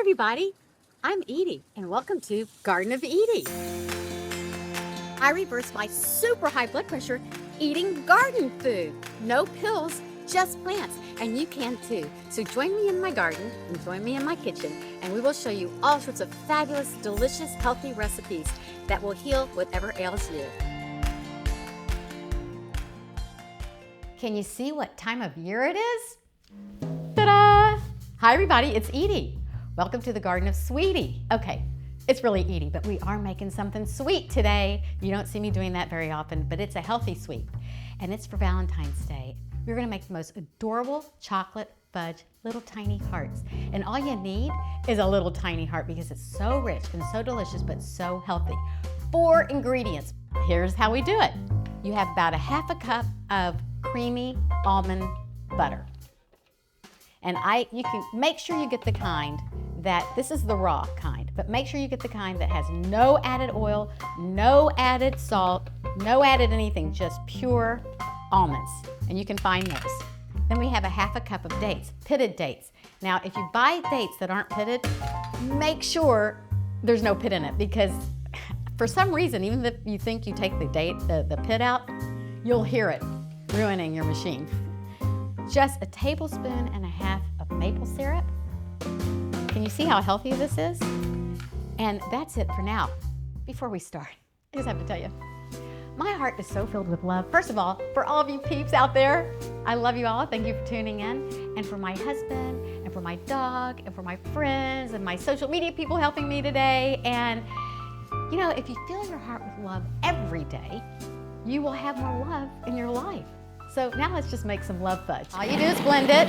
everybody, I'm Edie and welcome to Garden of Edie. I reverse my super high blood pressure eating garden food. No pills, just plants, and you can too. So join me in my garden and join me in my kitchen and we will show you all sorts of fabulous, delicious, healthy recipes that will heal whatever ails you. Can you see what time of year it is? Ta-da! Hi everybody, it's Edie. Welcome to the Garden of Sweetie. Okay, it's really Edie, but we are making something sweet today. You don't see me doing that very often, but it's a healthy sweet. And it's for Valentine's Day. We're gonna make the most adorable chocolate fudge little tiny hearts. And all you need is a little tiny heart because it's so rich and so delicious, but so healthy. 4 ingredients. Here's how we do it. You have about a half a cup of creamy almond butter. And you can make sure you get the kind that, this is the raw kind, but make sure you get the kind that has no added oil, no added salt, no added anything, just pure almonds. And you can find those. Then we have a half a cup of dates, pitted dates. Now, if you buy dates that aren't pitted, make sure there's no pit in it because for some reason, even if you think you take the pit out, you'll hear it ruining your machine. Just a tablespoon and a half of maple syrup. Can you see how healthy this is? And that's it for now. Before we start, I just have to tell you, my heart is so filled with love. First of all, for all of you peeps out there, I love you all. Thank you for tuning in. And for my husband, and for my dog, and for my friends, and my social media people helping me today. And you know, if you fill your heart with love every day, you will have more love in your life. So now let's just make some love fudge. All you do is blend it.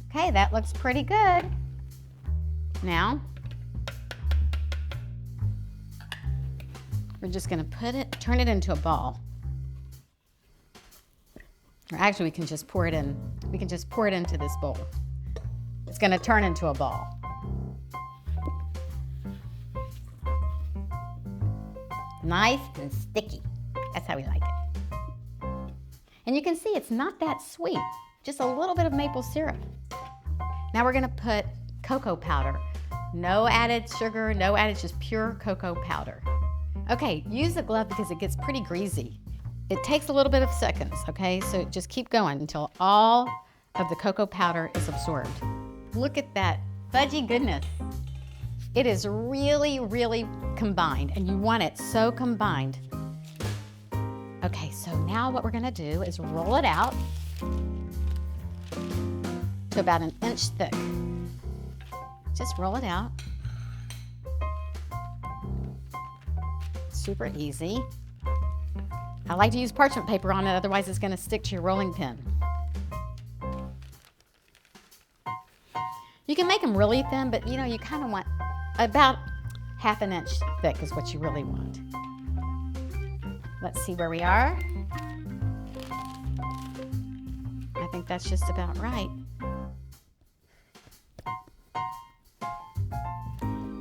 Okay, that looks pretty good. Now, we're just gonna turn it into a ball. Or actually, we can just pour it in. We can just pour it into this bowl. It's gonna turn into a ball. Nice and sticky. That's how we like it. And you can see it's not that sweet, just a little bit of maple syrup. Now we're gonna put cocoa powder. No added sugar, no added, just pure cocoa powder. Okay, use a glove because it gets pretty greasy. It takes a little bit of seconds, okay? So just keep going until all of the cocoa powder is absorbed. Look at that fudgy goodness. It is really, really combined, and you want it so combined. Okay, so now what we're gonna do is roll it out to about an inch thick. Just roll it out. Super easy. I like to use parchment paper on it, otherwise it's gonna stick to your rolling pin. You can make them really thin, but you know, you kind of want about half an inch thick is what you really want. Let's see where we are. I think that's just about right.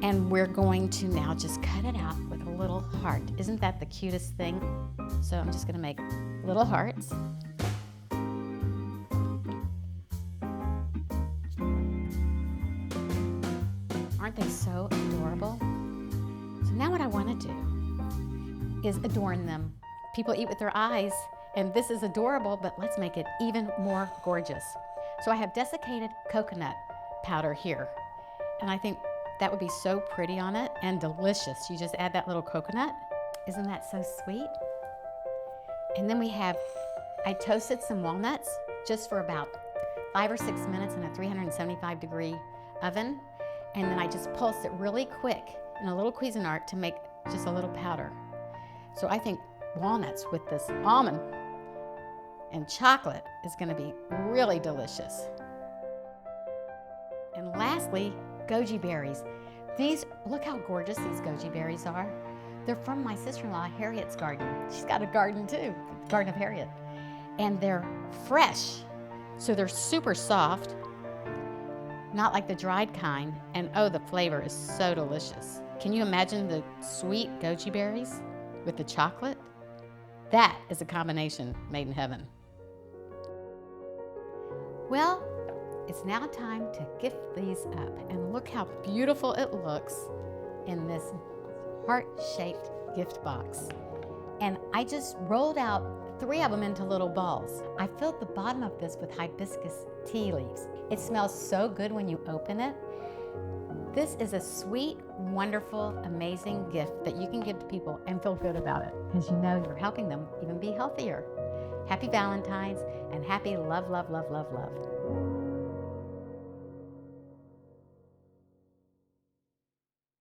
And we're going to now just cut it out with a little heart. Isn't that the cutest thing? So I'm just gonna make little hearts. Aren't they so adorable? So now what I want to do is adorn them. People eat with their eyes, and this is adorable, but let's make it even more gorgeous. So I have desiccated coconut powder here, and I think that would be so pretty on it and delicious. You just add that little coconut. Isn't that so sweet? And then I toasted some walnuts just for about 5 or 6 minutes in a 375-degree oven. And then I just pulsed it really quick in a little Cuisinart to make just a little powder. So I think walnuts with this almond and chocolate is gonna be really delicious. And lastly, goji berries. Look how gorgeous these goji berries are. They're from my sister-in-law, Harriet's garden. She's got a garden too, Garden of Harriet. And they're fresh, so they're super soft. Not like the dried kind, and oh, the flavor is so delicious. Can you imagine the sweet goji berries with the chocolate? That is a combination made in heaven. Well, it's now time to gift these up. And look how beautiful it looks in this heart-shaped gift box. And I just rolled out 3 of them into little balls. I filled the bottom of this with hibiscus tea leaves. It smells so good when you open it. This is a sweet, wonderful, amazing gift that you can give to people and feel good about it, because you know you're helping them even be healthier. Happy Valentine's and happy love, love, love, love, love.